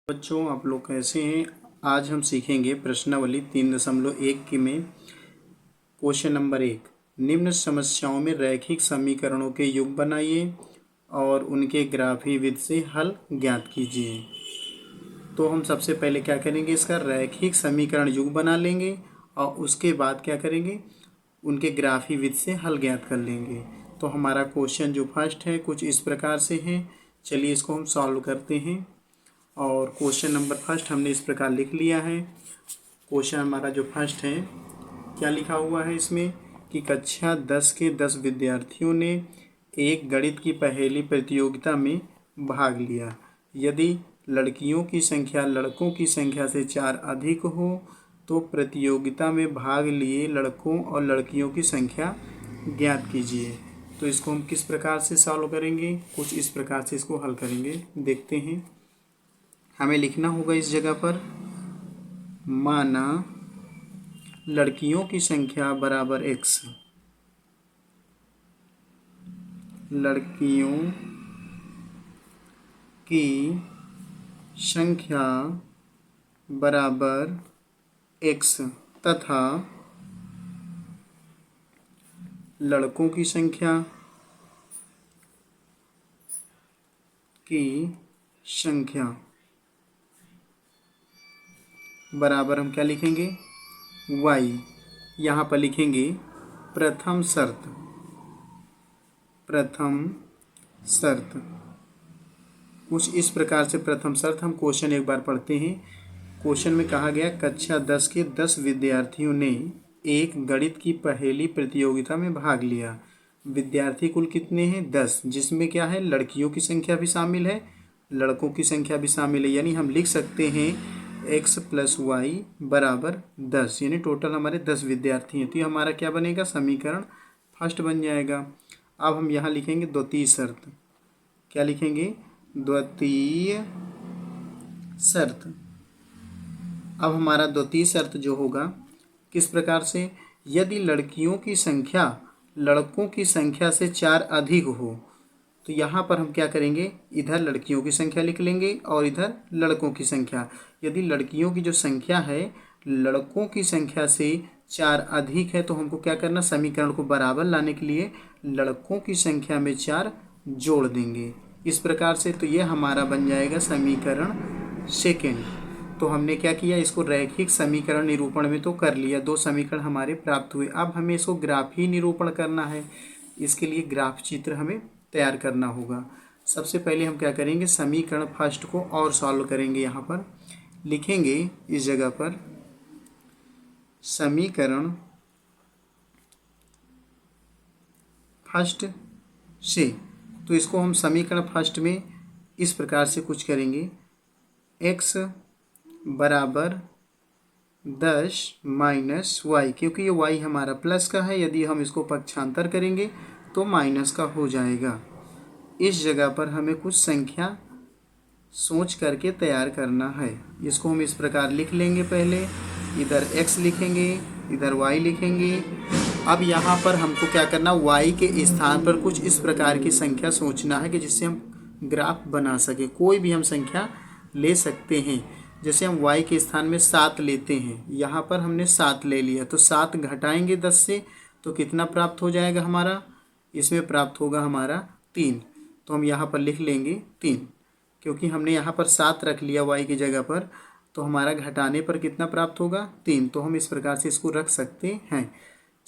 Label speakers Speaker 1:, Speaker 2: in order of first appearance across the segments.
Speaker 1: बच्चों, आप लोग कैसे हैं। आज हम सीखेंगे प्रश्नावली 3.1 की में क्वेश्चन नंबर 1। निम्न समस्याओं में रैखिक समीकरणों के योग बनाइए और उनके ग्राफीय विधि से हल ज्ञात कीजिए। तो हम सबसे पहले क्या करेंगे, इसका रैखिक समीकरण युग बना लेंगे और उसके बाद क्या करेंगे, उनके ग्राफीय विधि से हल ज्ञात कर लेंगे। तो हमारा क्वेश्चन जो फर्स्ट है कुछ इस प्रकार से है। चलिए इसको हम सॉल्व करते हैं। और क्वेश्चन नंबर फर्स्ट हमने इस प्रकार लिख लिया है। क्वेश्चन हमारा जो फर्स्ट है क्या लिखा हुआ है इसमें कि कक्षा 10 के 10 विद्यार्थियों ने एक गणित की पहेली प्रतियोगिता में भाग लिया। यदि लड़कियों की संख्या लड़कों की संख्या से 4 अधिक हो तो प्रतियोगिता में भाग लिए लड़कों और लड़कियों की संख्या ज्ञात कीजिए। तो इसको हम किस प्रकार से सॉल्व करेंगे, कुछ इस प्रकार से इसको हल करेंगे। देखते हैं, हमें लिखना होगा इस जगह पर, माना लड़कियों की संख्या बराबर x, लड़कियों की संख्या बराबर x तथा लड़कों की संख्या बराबर हम क्या लिखेंगे, y। यहाँ पर लिखेंगे प्रथम शर्त कुछ इस प्रकार से। प्रथम शर्त हम क्वेश्चन एक बार पढ़ते हैं। क्वेश्चन में कहा गया कक्षा 10 के 10 विद्यार्थियों ने एक गणित की पहेली प्रतियोगिता में भाग लिया। विद्यार्थी कुल कितने हैं, 10, जिसमें क्या है, लड़कियों की संख्या भी शामिल है, लड़कों की संख्या भी शामिल है। यानी हम लिख सकते हैं x + y बराबर 10, यानी टोटल हमारे 10 विद्यार्थी हैं। तो ये हमारा क्या बनेगा, समीकरण फर्स्ट बन जाएगा। अब हम यहाँ लिखेंगे द्वितीय शर्त। क्या लिखेंगे, द्वितीय शर्त। अब हमारा द्वितीय शर्त जो होगा किस प्रकार से, यदि लड़कियों की संख्या लड़कों की संख्या से 4 अधिक हो तो यहाँ पर हम क्या करेंगे, इधर लड़कियों की संख्या लिख लेंगे और इधर लड़कों की संख्या। यदि लड़कियों की जो संख्या है लड़कों की संख्या से 4 अधिक है तो हमको क्या करना, समीकरण को बराबर लाने के लिए लड़कों की संख्या में 4 जोड़ देंगे इस प्रकार से। तो ये हमारा बन जाएगा समीकरण सेकेंड। तो हमने क्या किया, इसको रैखिक समीकरण निरूपण में तो कर लिया, 2 समीकरण हमारे प्राप्त हुए। अब हमें इसको ग्राफीय निरूपण करना है। इसके लिए ग्राफ चित्र हमें तैयार करना होगा। सबसे पहले हम क्या करेंगे, समीकरण फर्स्ट को और सॉल्व करेंगे। यहाँ पर लिखेंगे इस जगह पर समीकरण फर्स्ट से। तो इसको हम समीकरण फर्स्ट में इस प्रकार से कुछ करेंगे, x बराबर 10 - y, क्योंकि ये y हमारा प्लस का है, यदि हम इसको पक्षांतर करेंगे तो माइनस का हो जाएगा। इस जगह पर हमें कुछ संख्या सोच करके तैयार करना है। इसको हम इस प्रकार लिख लेंगे, पहले इधर x लिखेंगे इधर y लिखेंगे। अब यहाँ पर हमको क्या करना, y के स्थान पर कुछ इस प्रकार की संख्या सोचना है कि जिससे हम ग्राफ बना सके। कोई भी हम संख्या ले सकते हैं, जैसे हम y के स्थान में 7 लेते हैं, यहाँ पर हमने 7 ले लिया तो 7 घटाएंगे 10 से तो कितना प्राप्त हो जाएगा हमारा, इसमें प्राप्त होगा हमारा 3। तो हम यहाँ पर लिख लेंगे 3, क्योंकि हमने यहाँ पर 7 रख लिया y की जगह पर, तो हमारा घटाने पर कितना प्राप्त होगा, 3। तो हम इस प्रकार से इसको रख सकते हैं।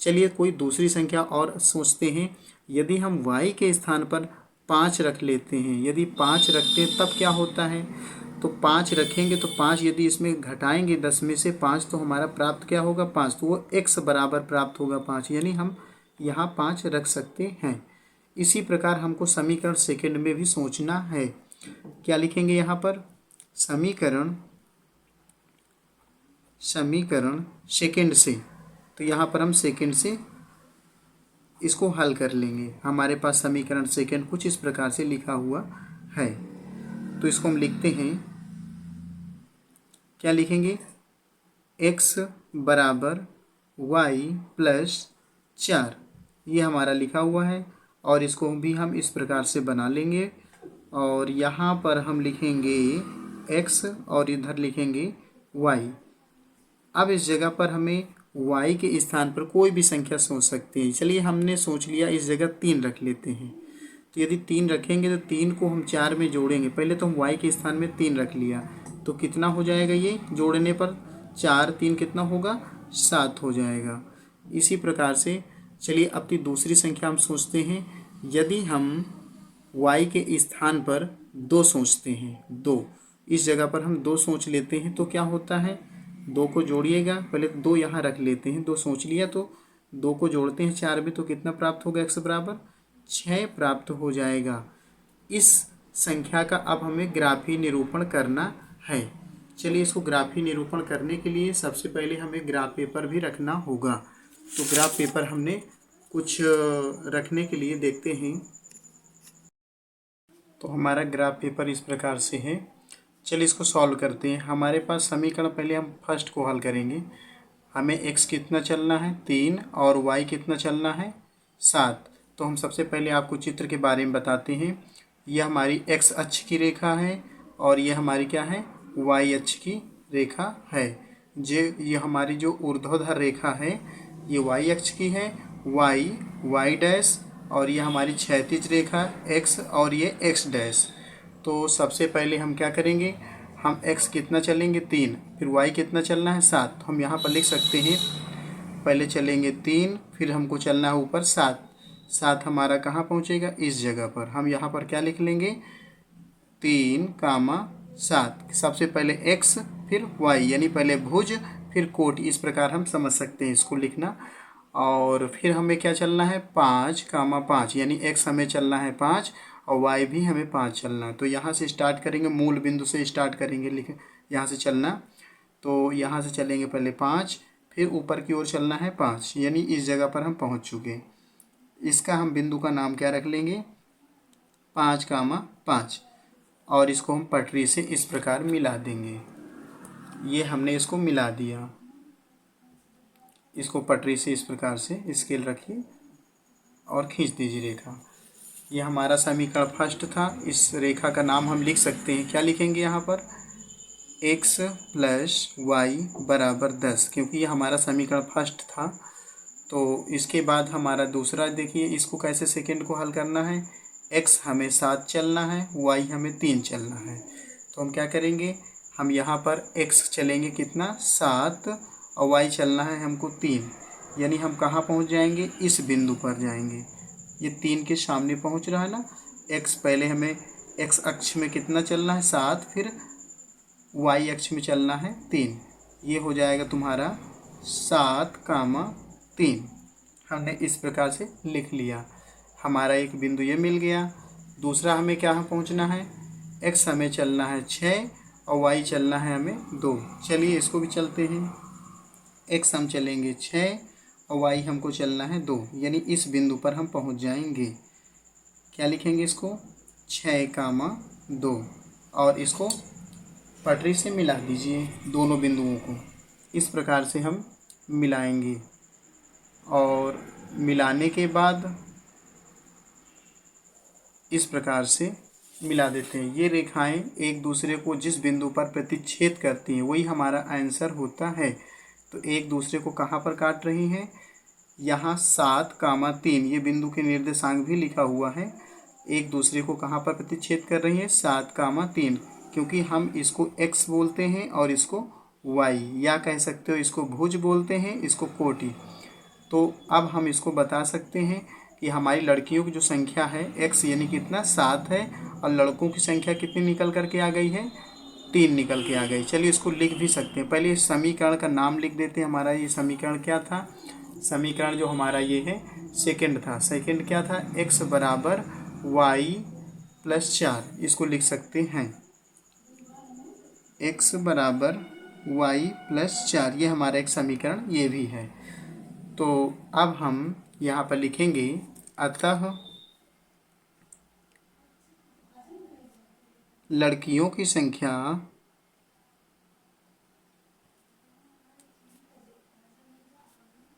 Speaker 1: चलिए कोई दूसरी संख्या और सोचते हैं। यदि हम y के स्थान पर 5 रख लेते हैं, यदि 5 रखते हैं तब क्या होता है, तो 5 रखेंगे तो 5 यदि इसमें घटाएंगे 10 में से 5 तो हमारा प्राप्त क्या होगा, 5। तो वो x बराबर प्राप्त होगा 5, यानी हम यहाँ 5 रख सकते हैं। इसी प्रकार हमको समीकरण सेकंड में भी सोचना है। क्या लिखेंगे यहाँ पर, समीकरण सेकंड से। तो यहाँ पर हम सेकंड से इसको हल कर लेंगे। हमारे पास समीकरण सेकंड कुछ इस प्रकार से लिखा हुआ है। तो इसको हम लिखते हैं, क्या लिखेंगे, x बराबर y + 4, ये हमारा लिखा हुआ है। और इसको भी हम इस प्रकार से बना लेंगे। और यहाँ पर हम लिखेंगे x और इधर लिखेंगे y। अब इस जगह पर हमें y के स्थान पर कोई भी संख्या सोच सकते हैं। चलिए हमने सोच लिया इस जगह 3 रख लेते हैं। तो यदि 3 रखेंगे तो 3 को हम 4 में जोड़ेंगे। पहले तो हम y के स्थान में 3 रख लिया, तो कितना हो जाएगा ये जोड़ने पर? 4 3 कितना होगा? 7 हो जाएगा। इसी प्रकार से चलिए अपनी दूसरी संख्या हम सोचते हैं। यदि हम y के स्थान पर 2 सोचते हैं, 2 इस जगह पर हम 2 सोच लेते हैं, तो क्या होता है? 2 को जोड़िएगा, पहले तो 2 यहाँ रख लेते हैं। 2 सोच लिया तो 2 को जोड़ते हैं 4 में, तो कितना प्राप्त होगा? x बराबर 6 प्राप्त हो जाएगा। इस संख्या का अब हमें ग्राफी निरूपण करना है। चलिए इसको ग्राफी निरूपण करने के लिए सबसे पहले हमें ग्राफ पेपर भी रखना होगा। तो ग्राफ पेपर हमने कुछ रखने के लिए देखते हैं। तो हमारा ग्राफ पेपर इस प्रकार से है। चलिए इसको सॉल्व करते हैं। हमारे पास समीकरण, पहले हम फर्स्ट को हल करेंगे। हमें x कितना चलना है? 3 और y कितना चलना है? 7। तो हम सबसे पहले आपको चित्र के बारे में बताते हैं। यह हमारी x अक्ष की रेखा है और यह हमारी क्या है? y अक्ष की रेखा है। ये हमारी जो ऊर्ध्वाधर रेखा है ये y अक्ष की है, y डैश, और ये हमारी क्षैतिज रेखा x और ये x डैश। तो सबसे पहले हम क्या करेंगे? हम x कितना चलेंगे? 3। फिर y कितना चलना है? 7। तो हम यहाँ पर लिख सकते हैं, पहले चलेंगे 3, फिर हमको चलना है ऊपर 7। 7 हमारा कहाँ पहुँचेगा? इस जगह पर। हम यहाँ पर क्या लिख लेंगे? 3 कामा 7। सबसे पहले x फिर y, यानी पहले भुज फिर कोटि, इस प्रकार हम समझ सकते हैं इसको लिखना। और फिर हमें क्या चलना है? 5 कामा 5, यानी x हमें चलना है 5 और y भी हमें 5 चलना है। तो यहाँ से स्टार्ट करेंगे, मूल बिंदु से स्टार्ट करेंगे लिख यहाँ से चलना। तो यहाँ से चलेंगे पहले 5, फिर ऊपर की ओर चलना है 5, यानी इस जगह पर हम पहुँच चुके। इसका हम बिंदु का नाम क्या रख लेंगे? 5 कामा 5। और इसको हम पटरी से इस प्रकार मिला देंगे। ये हमने इसको मिला दिया। इसको पटरी से इस प्रकार से स्केल रखिए और खींच दीजिए रेखा। ये हमारा समीकरण फर्स्ट था। इस रेखा का नाम हम लिख सकते हैं, क्या लिखेंगे यहाँ पर? x + y = 10, क्योंकि ये हमारा समीकरण फर्स्ट था। तो इसके बाद हमारा दूसरा, देखिए इसको कैसे सेकेंड को हल करना है। x हमें 7 चलना है, y हमें 3 चलना है। तो हम क्या करेंगे? हम यहाँ पर x चलेंगे कितना? 7, और y चलना है हमको 3, यानी हम कहाँ पहुँच जाएंगे? इस बिंदु पर जाएंगे। ये 3 के सामने पहुँच रहा है ना। x पहले हमें x अक्ष में कितना चलना है? 7, फिर y अक्ष में चलना है 3। ये हो जाएगा तुम्हारा 7 कामा 3। हमने इस प्रकार से लिख लिया। हमारा एक बिंदु ये मिल गया। दूसरा हमें क्या पहुंचना है? x हमें चलना है 6 और y चलना है हमें 2। चलिए इसको भी चलते हैं। x हम चलेंगे 6 और y हमको चलना है 2, यानी इस बिंदु पर हम पहुंच जाएंगे। क्या लिखेंगे इसको? 6 कामा 2, और इसको पटरी से मिला दीजिए दोनों बिंदुओं को। इस प्रकार से हम मिलाएंगे और मिलाने के बाद इस प्रकार से मिला देते हैं। ये रेखाएं एक दूसरे को जिस बिंदु पर प्रतिच्छेद करती हैं वही हमारा आंसर होता है। तो एक दूसरे को कहाँ पर काट रही हैं? यहाँ 7 कामा 3, ये बिंदु के निर्देशांक भी लिखा हुआ है। एक दूसरे को कहाँ पर प्रतिच्छेद कर रही है? 7 कामा 3, क्योंकि हम इसको x बोलते हैं और इसको y, या कह सकते हो इसको भुज बोलते हैं, इसको कोटि। तो अब हम इसको बता सकते हैं कि हमारी लड़कियों की जो संख्या है x, यानी कितना? 7 है, और लड़कों की संख्या कितनी निकल करके आ गई है? 3 निकल के आ गई। चलिए इसको लिख भी सकते हैं। पहले इस समीकरण का नाम लिख देते हैं। हमारा ये समीकरण क्या था? समीकरण जो हमारा ये है सेकंड था। सेकंड क्या था? x बराबर y + 4, इसको लिख सकते हैं। x बराबर y + 4, ये हमारा एक समीकरण ये भी है। तो अब हम यहाँ पर लिखेंगे, अतः लड़कियों की संख्या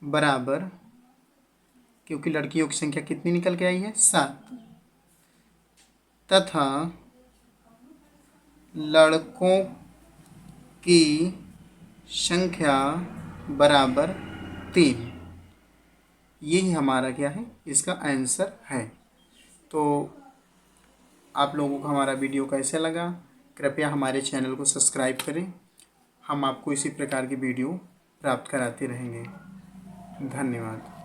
Speaker 1: बराबर, क्योंकि लड़कियों की संख्या कितनी निकल के आई है? 7, तथा लड़कों की संख्या बराबर 3। यही हमारा क्या है, इसका आंसर है। तो आप लोगों को हमारा वीडियो कैसे लगा, कृपया हमारे चैनल को सब्सक्राइब करें। हम आपको इसी प्रकार की वीडियो प्राप्त कराते रहेंगे। धन्यवाद।